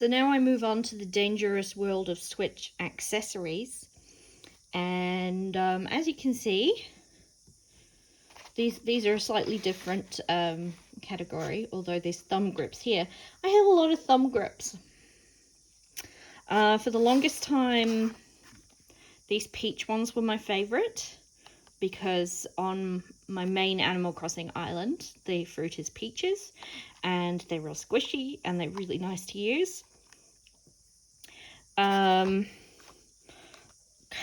So now I move on to the dangerous world of Switch accessories. And as you can see, these are a slightly different category, although there's thumb grips here. I have a lot of thumb grips. For the longest time, these peach ones were my favorite, because on my main Animal Crossing island, the fruit is peaches, and they're real squishy, and they're really nice to use.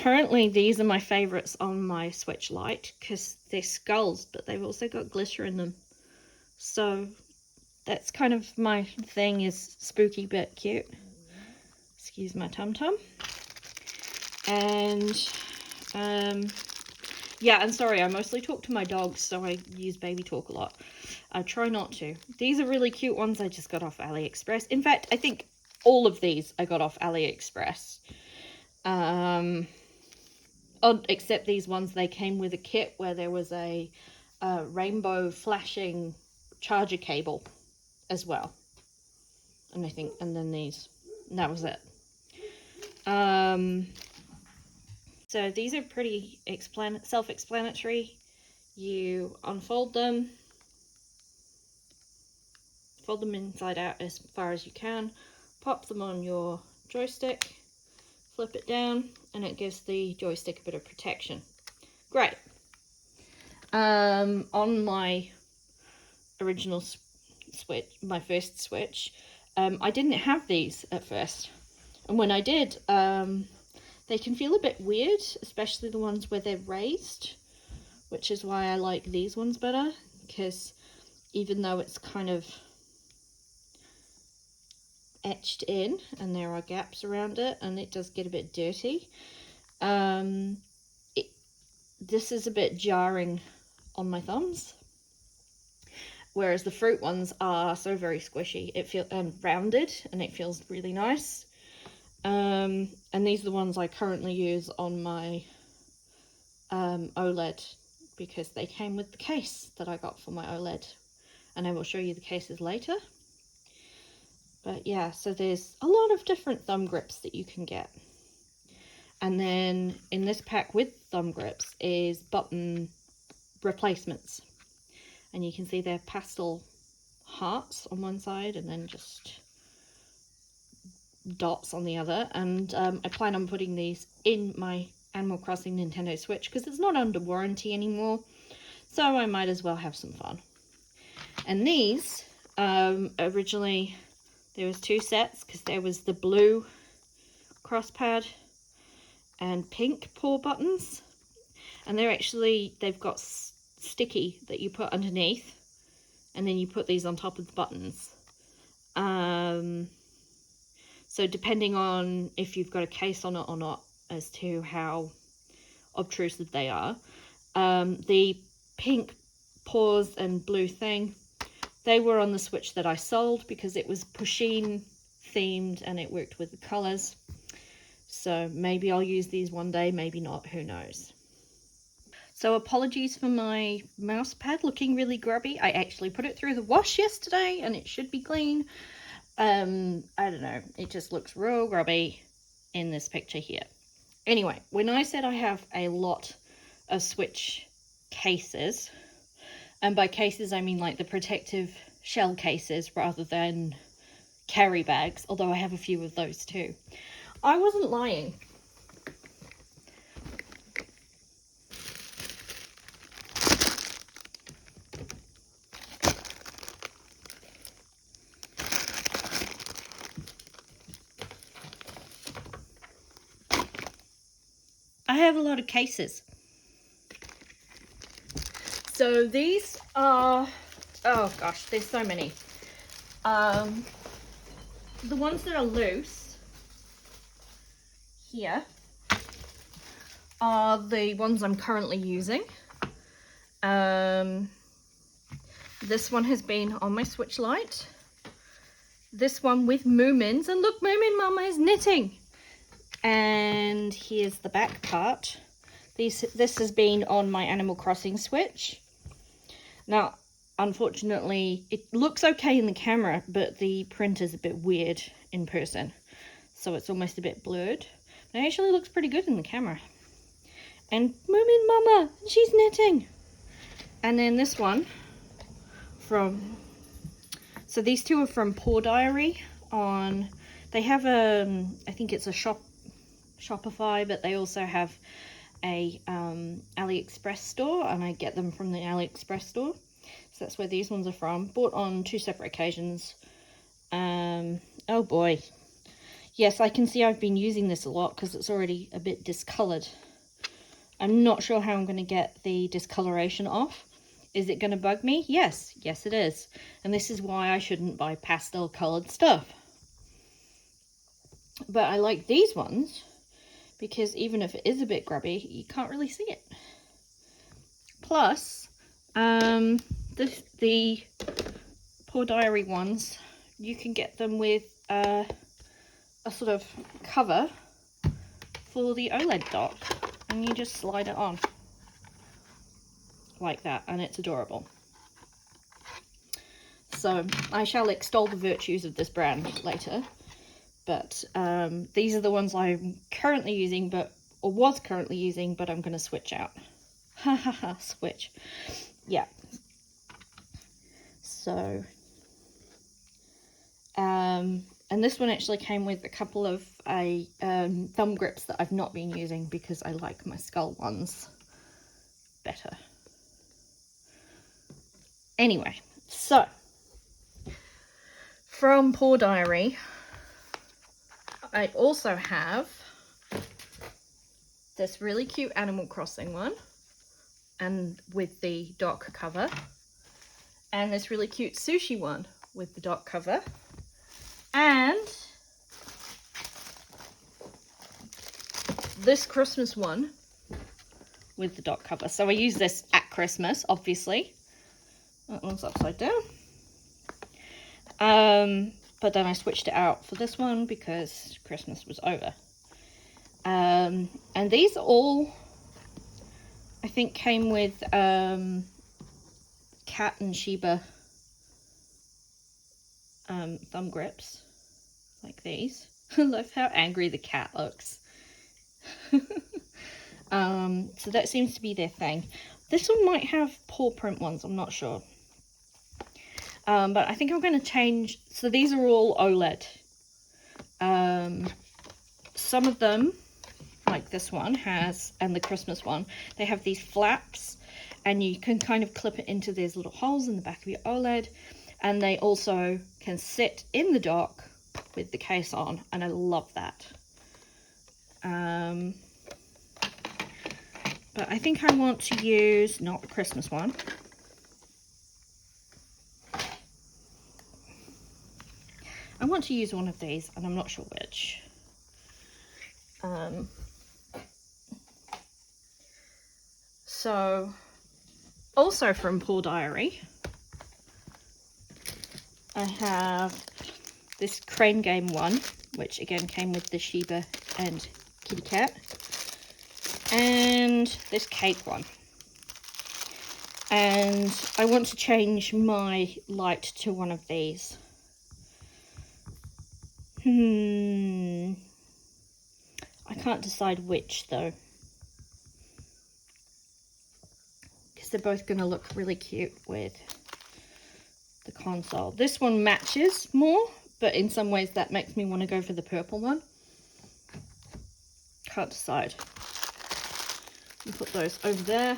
Currently, these are my favorites on my Switch Lite, because they're skulls, but they've also got glitter in them. So that's kind of my thing, is spooky but cute. Excuse my tum-tum. And yeah, and sorry, I mostly talk to my dogs, so I use baby talk a lot. I try not to. These are really cute ones I just got off AliExpress. In fact, I think all of these I got off AliExpress. Except these ones, they came with a kit where there was a rainbow flashing charger cable as well. And I think, and then these, and that was it. So these are pretty self-explanatory. You unfold them, fold them inside out as far as you can, pop them on your joystick, flip it down, and it gives the joystick a bit of protection. Great. On my original Switch, my first Switch, I didn't have these at first. And when I did, they can feel a bit weird, especially the ones where they're raised, which is why I like these ones better, because even though it's kind of etched in and there are gaps around it and it does get a bit dirty, this is a bit jarring on my thumbs, whereas the fruit ones are so very squishy. It feels rounded, and it feels really nice. And these are the ones I currently use on my OLED, because they came with the case that I got for my OLED, and I will show you the cases later. But yeah, so there's a lot of different thumb grips that you can get. And then in this pack with thumb grips is button replacements. And you can see they're pastel hearts on one side and then just dots on the other. And I plan on putting these in my Animal Crossing Nintendo Switch, because it's not under warranty anymore, so I might as well have some fun. And these, originally there was two sets, because there was the blue cross pad and pink paw buttons, and they've got sticky that you put underneath, and then you put these on top of the buttons. So depending on if you've got a case on it or not, as to how obtrusive they are. The pink paws and blue thing, they were on the Switch that I sold, because it was Pusheen themed and it worked with the colours. So maybe I'll use these one day, maybe not, who knows. So apologies for my mouse pad looking really grubby. I actually put it through the wash yesterday and it should be clean. I don't know, it just looks real grubby in this picture here. Anyway, when I said I have a lot of Switch cases, and by cases I mean like the protective shell cases rather than carry bags, although I have a few of those too, I wasn't lying. I have a lot of cases. So these are, oh gosh, there's so many. The ones that are loose here are the ones I'm currently using. This one has been on my Switch Lite. This one with Moomins, and look, Moomin Mama is knitting. And here's the back part. This has been on my Animal Crossing Switch. Now, unfortunately, it looks okay in the camera, but the print is a bit weird in person, so it's almost a bit blurred. But it actually looks pretty good in the camera. And Moomin Mama, she's knitting. And then this one so these two are from Paw Diary. They have I think it's a Shopify, but they also have a AliExpress store, and I get them from the AliExpress store. So that's where these ones are from. Bought on 2 separate occasions. Oh boy. Yes, I can see I've been using this a lot because it's already a bit discolored. I'm not sure how I'm going to get the discoloration off. Is it going to bug me? Yes. Yes, it is. And this is why I shouldn't buy pastel colored stuff. But I like these ones because even if it is a bit grubby, you can't really see it. Plus, the Paw Diary ones, you can get them with a sort of cover for the OLED dock, and you just slide it on like that, and it's adorable. So I shall extol the virtues of this brand later, but these are the ones I'm currently using, or was currently using, but I'm going to switch out. Ha ha ha, switch. Yeah. So, and this one actually came with a couple of thumb grips that I've not been using because I like my skull ones better. Anyway, so from Paw Diary, I also have this really cute Animal Crossing one, and with the dock cover, and this really cute sushi one with the dock cover, and this Christmas one with the dock cover. So I use this at Christmas, obviously. That one's upside down. But then I switched it out for this one because Christmas was over. And these all, I think, came with cat and Shiba thumb grips, like these. I love how angry the cat looks. So that seems to be their thing. This one might have paw print ones, I'm not sure. But I think I'm going to change. So these are all OLED. Some of them, like this one has, and the Christmas one, they have these flaps, and you can kind of clip it into these little holes in the back of your OLED. And they also can sit in the dock with the case on, and I love that. But I think I want to use, not the Christmas one. I want to use one of these, and I'm not sure which. So, also from Paw Diary, I have this Crane Game one, which again came with the Shiba and kitty cat, and this cake one. And I want to change my light to one of these. I can't decide which though, because they're both going to look really cute with the console. This one matches more, but in some ways that makes me want to go for the purple one. Can't decide. You put those over there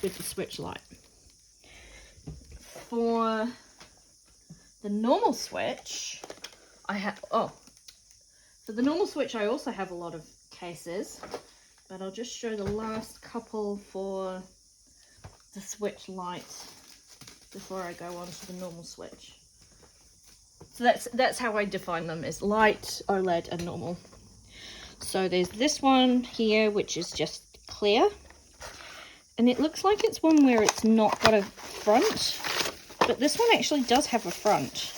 with the Switch light. For the normal Switch, for the normal Switch, I also have a lot of cases, but I'll just show the last couple for the Switch Lite before I go on to the normal Switch. So that's how I define them, is light, OLED, and normal. So there's this one here, which is just clear, and it looks like it's one where it's not got a front, but this one actually does have a front.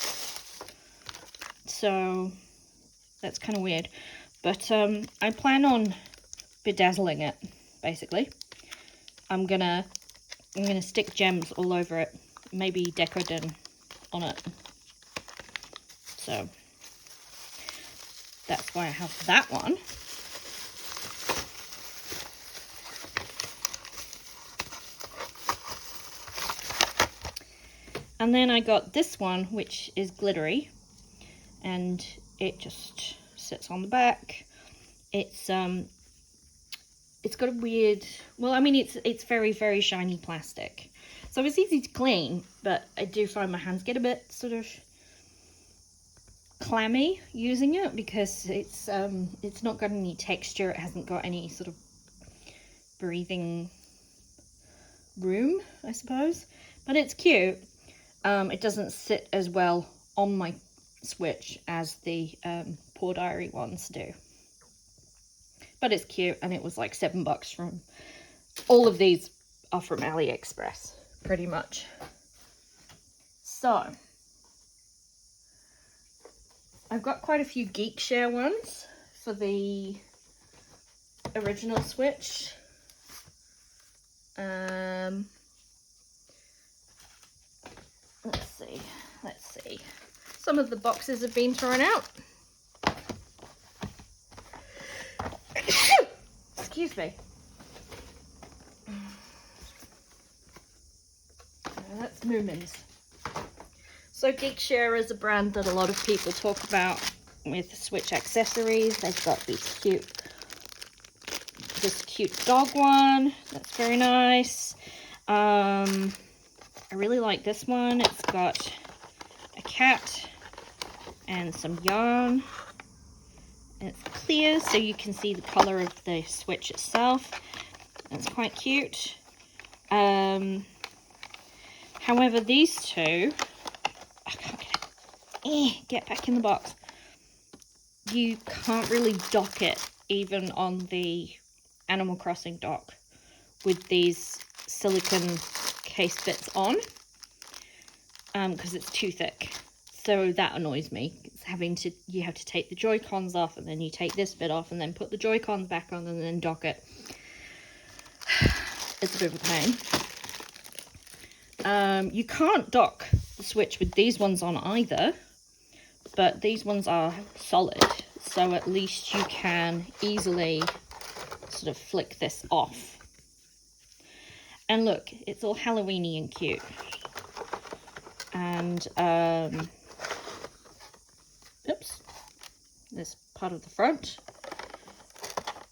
So that's kind of weird, but I plan on bedazzling it. Basically, I'm gonna stick gems all over it, maybe Decodin on it. So that's why I have that one. And then I got this one, which is glittery, and it just sits on the back. It's got a weird, well, I mean, it's very, very shiny plastic. So it's easy to clean, but I do find my hands get a bit sort of clammy using it because it's not got any texture. It hasn't got any sort of breathing room, I suppose. But it's cute. It doesn't sit as well on my Switch as the Pour Diary ones do. But it's cute, and it was like $7 from... All of these are from AliExpress, pretty much. So, I've got quite a few Geekshare ones for the original Switch. Let's see. Some of the boxes have been thrown out. Excuse me. That's Moomin's. So Geekshare is a brand that a lot of people talk about with Switch accessories. They've got this cute dog one. That's very nice. I really like this one. It's got a cat and some yarn. And it's clear, so you can see the color of the Switch itself. It's quite cute. However, these two, I can't get back in the box. You can't really dock it, even on the Animal Crossing dock, with these silicone case bits on, because it's too thick. So that annoys me. It's you have to take the Joy-Cons off, and then you take this bit off, and then put the Joy-Cons back on, and then dock it. It's a bit of a pain. You can't dock the Switch with these ones on either, but these ones are solid, so at least you can easily sort of flick this off. And look, it's all Halloween-y and cute. And, oops, this part of the front.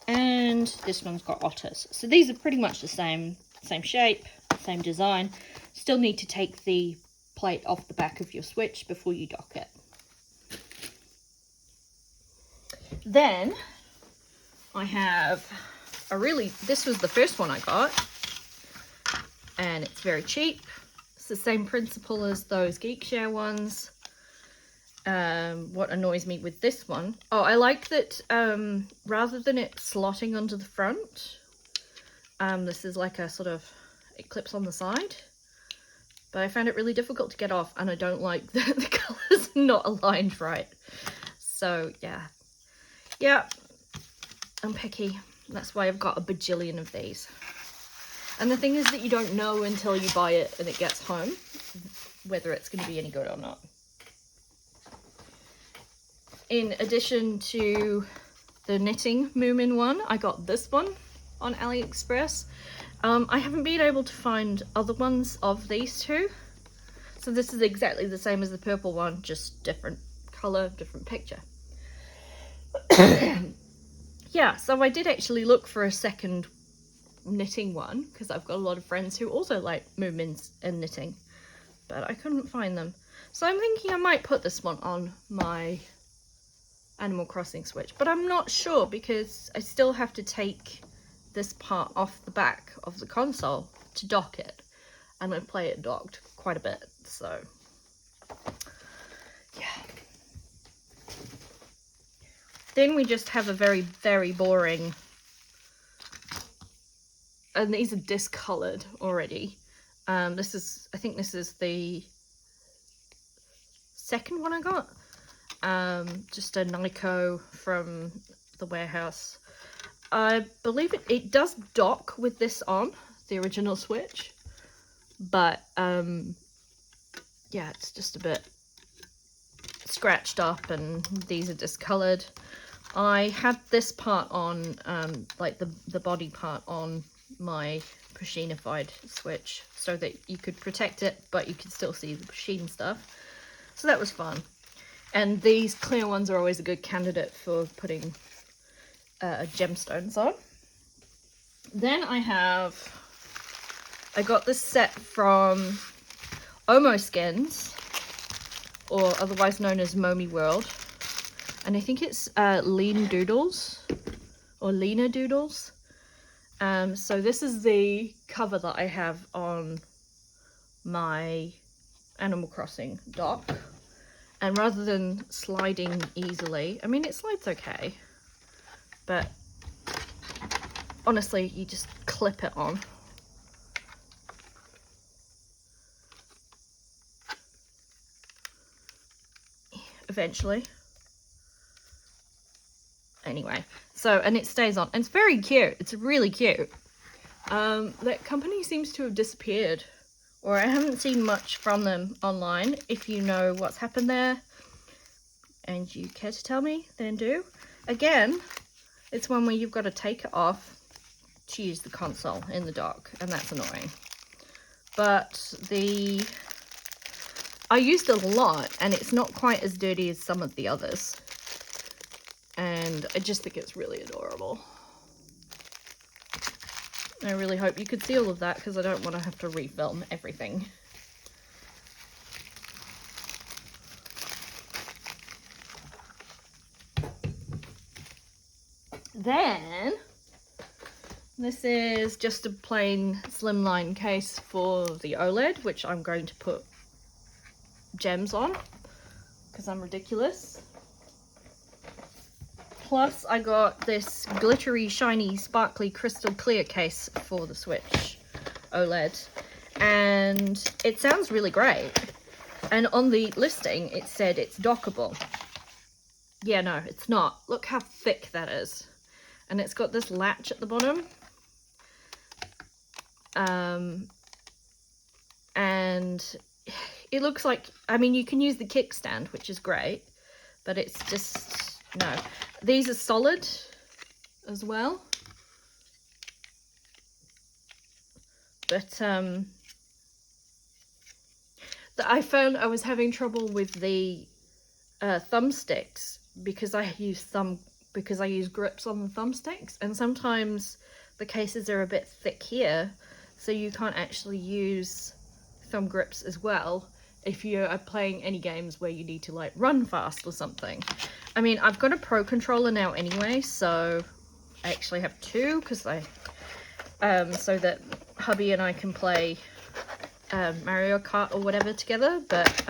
And this one's got otters. So these are pretty much the same shape, same design. Still need to take the plate off the back of your Switch before you dock it. Then I have this was the first one I got, and it's very cheap. It's the same principle as those Geekshare ones. What annoys me with this one, I like that rather than it slotting onto the front, this is like a sort of, it clips on the side. But I found it really difficult to get off, and I don't like the colours not aligned right. So, yeah, I'm picky. That's why I've got a bajillion of these. And the thing is that you don't know until you buy it and it gets home whether it's going to be any good or not. In addition to the knitting Moomin one, I got this one on AliExpress. I haven't been able to find other ones of these two. So this is exactly the same as the purple one, just different colour, different picture. Yeah, so I did actually look for a second knitting one, because I've got a lot of friends who also like Moomins and knitting, but I couldn't find them. So I'm thinking I might put this one on my Animal Crossing Switch, but I'm not sure because I still have to take this part off the back of the console to dock it, and I play it docked quite a bit, so yeah. Then we just have a very, very boring, and these are discoloured already. I think this is the second one I got. Just a Nyko from the warehouse. I believe it does dock with this on, the original Switch, but yeah, it's just a bit scratched up, and these are discoloured. I had this part on, like the body part on my Pachinified Switch so that you could protect it, but you could still see the Pachine stuff. So that was fun. And these clear ones are always a good candidate for putting gemstones on. Then I got this set from Omo Skins, or otherwise known as Momi World. And I think it's Lean Doodles, or Lena Doodles. So this is the cover that I have on my Animal Crossing dock. And rather than sliding easily, I mean, it slides okay, but honestly, you just clip it on. Eventually. Anyway, so, and it stays on. And it's very cute. It's really cute. That company seems to have disappeared, or I haven't seen much from them online. If you know what's happened there and you care to tell me, then do. Again, it's one where you've got to take it off to use the console in the dock, and that's annoying. But I used it a lot, and it's not quite as dirty as some of the others. And I just think it's really adorable. I really hope you could see all of that, because I don't want to have to refilm everything. Then, this is just a plain slimline case for the OLED, which I'm going to put gems on, because I'm ridiculous. Plus, I got this glittery, shiny, sparkly, crystal clear case for the Switch OLED. And it sounds really great. And on the listing, it said it's dockable. Yeah, no, it's not. Look how thick that is. And it's got this latch at the bottom. And it looks like, I mean, you can use the kickstand, which is great. But it's just, no. These are solid as well. But I found I was having trouble with the thumbsticks because I use grips on the thumbsticks, and sometimes the cases are a bit thick here, so you can't actually use thumb grips as well if you are playing any games where you need to like run fast or something. I mean, I've got a Pro controller now anyway, so I actually have two, because so that hubby and I can play Mario Kart or whatever together, but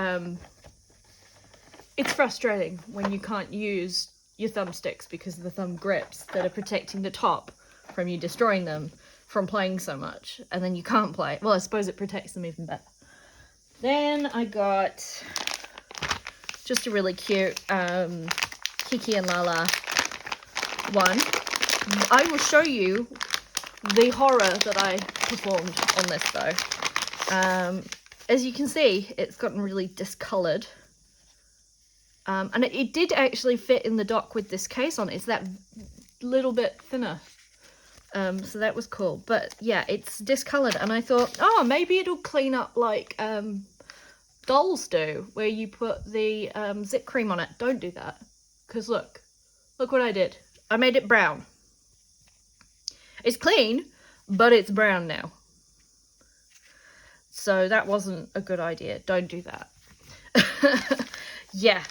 it's frustrating when you can't use your thumbsticks because of the thumb grips that are protecting the top from you destroying them from playing so much, and then you can't play. Well, I suppose it protects them even better. Then I got just a really cute Kiki and Lala one. I will show you the horror that I performed on this though. As you can see, it's gotten really discoloured. And it did actually fit in the dock with this case on it. It's that little bit thinner. So that was cool. But yeah, it's discoloured, and I thought, oh, maybe it'll clean up like dolls do, where you put the zip cream on it. Don't do that. Because look what I did. I made it brown. It's clean, but it's brown now. So that wasn't a good idea. Don't do that. Yeah.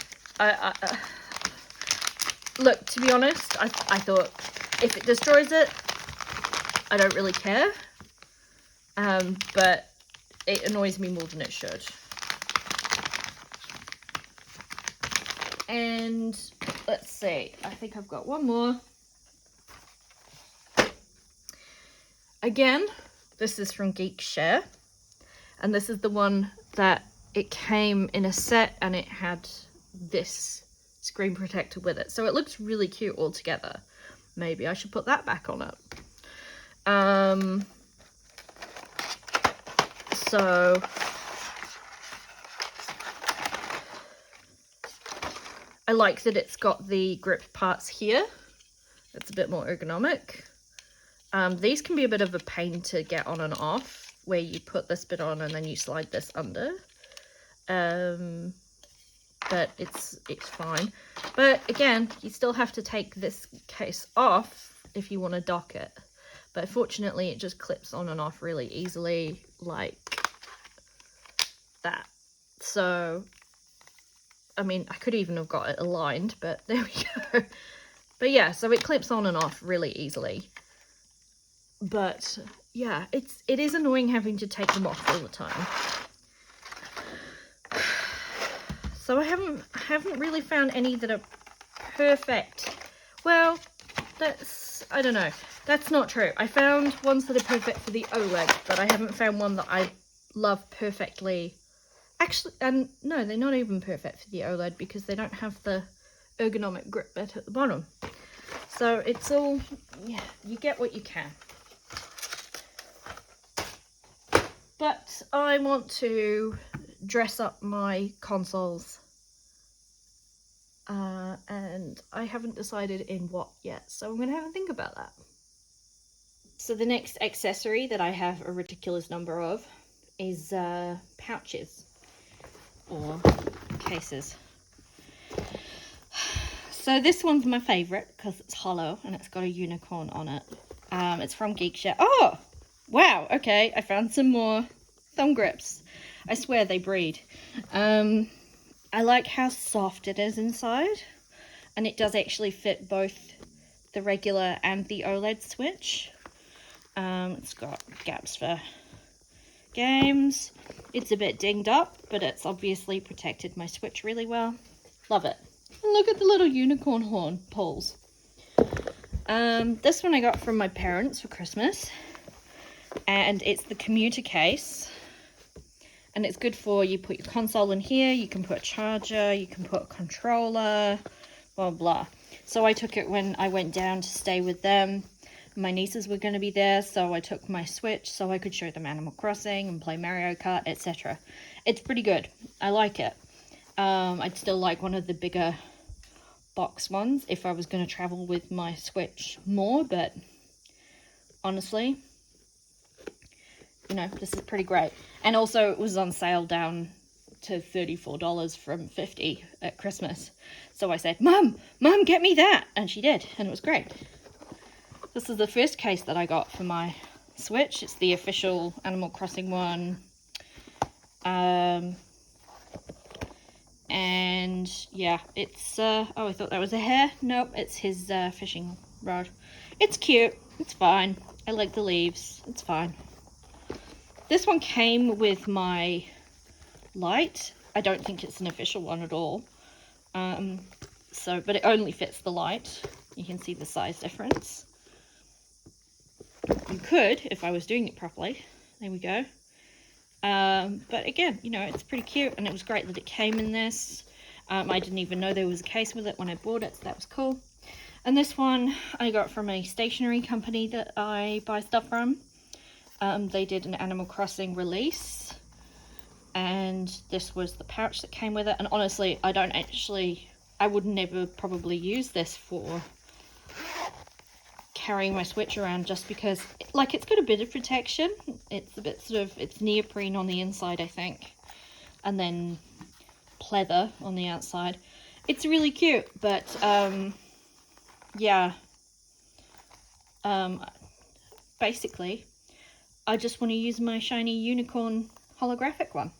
Look, to be honest, I thought if it destroys it, I don't really care. But it annoys me more than it should. And let's see, I think I've got one more. Again, this is from Geek Share, and this is the one that it came in a set, and it had this screen protector with it, so it looks really cute all together. Maybe I should put that back on it. So I like that it's got the grip parts here. It's a bit more ergonomic. These can be a bit of a pain to get on and off, where you put this bit on and then you slide this under. But it's fine. But again, you still have to take this case off if you want to dock it. But fortunately, it just clips on and off really easily, like that. So, I mean, I could even have got it aligned, but there we go. But yeah, so it clips on and off really easily. But yeah, it is annoying having to take them off all the time. So I haven't really found any that are perfect. Well, I don't know. That's not true. I found ones that are perfect for the OLED, but I haven't found one that I love perfectly. Actually, and no, they're not even perfect for the OLED because they don't have the ergonomic grip bit at the bottom. So it's all, yeah, you get what you can. But I want to dress up my consoles. And I haven't decided in what yet, so I'm going to have a think about that. So the next accessory that I have a ridiculous number of is pouches or cases. So this one's my favourite because it's hollow and it's got a unicorn on it. It's from Geekshare. Oh! Wow, okay, I found some more thumb grips. I swear they breed. I like how soft it is inside, and it does actually fit both the regular and the OLED Switch. It's got gaps for games. It's a bit dinged up, but it's obviously protected my Switch really well. Love it. And look at the little unicorn horn pulls. This one I got from my parents for Christmas, and it's the commuter case. And it's good for, you put your console in here, you can put a charger, you can put a controller, blah, blah. So I took it when I went down to stay with them. My nieces were going to be there, so I took my Switch so I could show them Animal Crossing and play Mario Kart, etc. It's pretty good. I like it. I'd still like one of the bigger box ones if I was going to travel with my Switch more, but honestly, you know, this is pretty great. And also it was on sale down to $34 from $50 at Christmas. So I said, Mum, get me that. And she did, and it was great. This is the first case that I got for my Switch. It's the official Animal Crossing one. And yeah, it's, oh, I thought that was a hair. Nope, it's his fishing rod. It's cute. It's fine. I like the leaves. It's fine. This one came with my light. I don't think it's an official one at all. But it only fits the light. You can see the size difference. You could, if I was doing it properly. There we go. But again, you know, it's pretty cute, and it was great that it came in this. I didn't even know there was a case with it when I bought it, so that was cool. And this one I got from a stationery company that I buy stuff from. They did an Animal Crossing release, and this was the pouch that came with it. And honestly, I would never probably use this for carrying my Switch around, just because, like, it's got a bit of protection. It's a bit it's neoprene on the inside, I think, and then pleather on the outside. It's really cute, but yeah, basically I just want to use my shiny unicorn holographic one.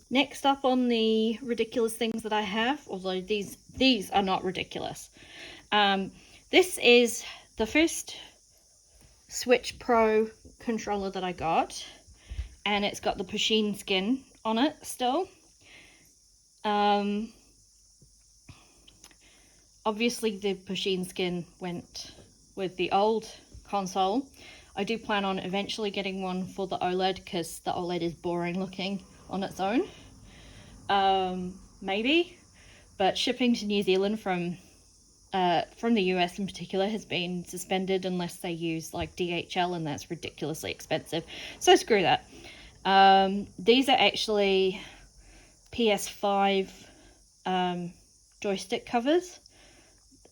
Next up on the ridiculous things that I have, although these are not ridiculous. This is the first Switch Pro controller that I got, and it's got the Pusheen skin on it still. Obviously the Pusheen skin went with the old console. I do plan on eventually getting one for the OLED, because the OLED is boring looking on its own. Maybe, but shipping to New Zealand from the US in particular has been suspended unless they use like DHL, and that's ridiculously expensive, so screw that. These are actually PS5 Joystick Covers,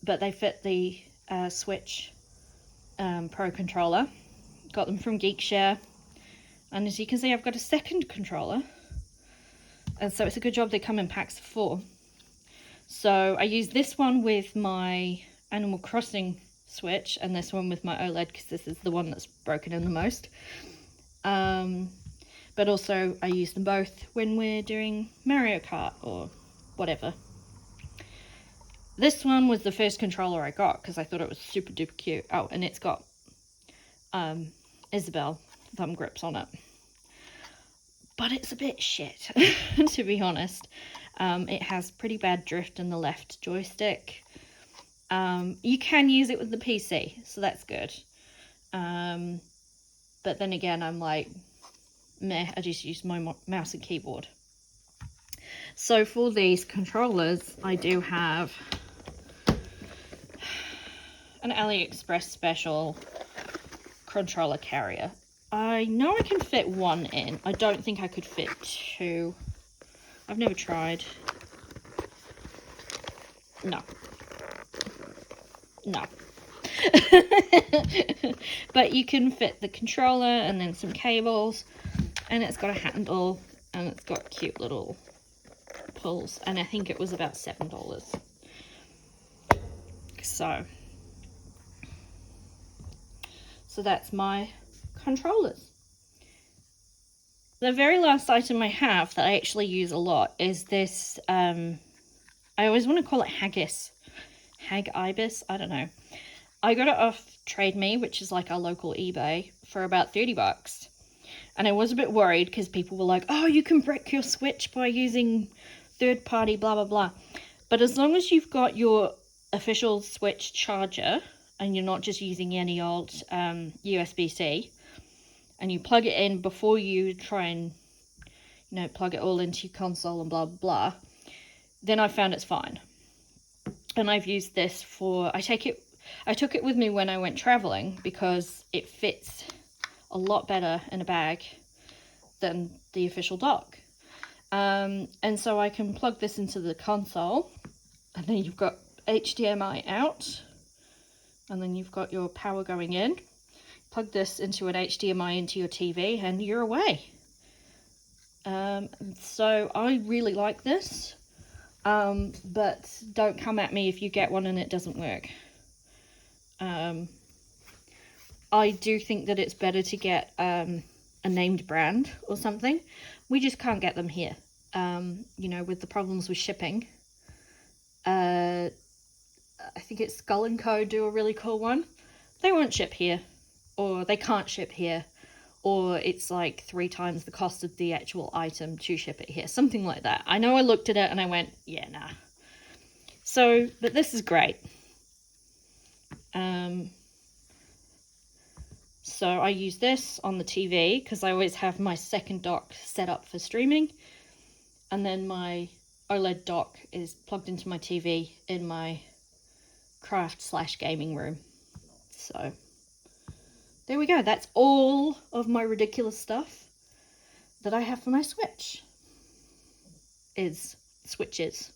but they fit the Switch Pro controller. Got them from Geekshare, and as you can see, I've got a second controller, and so it's a good job they come in packs of 4. So I use this one with my Animal Crossing Switch, and this one with my OLED, because this is the one that's broken in the most. But also I use them both when we're doing Mario Kart or whatever. This one was the first controller I got because I thought it was super duper cute. Oh, and it's got Isabelle thumb grips on it. But it's a bit shit, to be honest. It has pretty bad drift in the left joystick. You can use it with the PC, so that's good. But then again, I'm like, meh, I just use my mouse and keyboard. So for these controllers, I do have an AliExpress special controller carrier. I know I can fit 1 in. I don't think I could fit 2. I've never tried. No. But you can fit the controller and then some cables, and it's got a handle, and it's got cute little pulls, and I think it was about $7. So that's my controllers. The very last item I have that I actually use a lot is this, I always want to call it haggis. Hag-ibis, I don't know. I got it off Trade Me, which is like our local eBay, for about $30. And I was a bit worried because people were like, oh, you can brick your Switch by using third-party blah, blah, blah. But as long as you've got your official Switch charger and you're not just using any old USB-C, and you plug it in before you try and, you know, plug it all into your console and blah, blah, blah, then I found it's fine. And I've used this for, I took it with me when I went traveling because it fits a lot better in a bag than the official dock. And so I can plug this into the console, and then you've got HDMI out, and then you've got your power going in. Plug this into an HDMI into your TV, and you're away. So I really like this. But don't come at me if you get one and it doesn't work. I do think that it's better to get a named brand or something. We just can't get them here. You know, with the problems with shipping. I think it's Skull & Co. do a really cool one. They won't ship here, or they can't ship here, or it's like 3 times the cost of the actual item to ship it here, something like that. I know I looked at it and I went, yeah, nah. So, but this is great. So I use this on the TV because I always have my second dock set up for streaming, and then my OLED dock is plugged into my TV in my craft/gaming room. So there we go. That's all of my ridiculous stuff that I have for my Switch. Switches.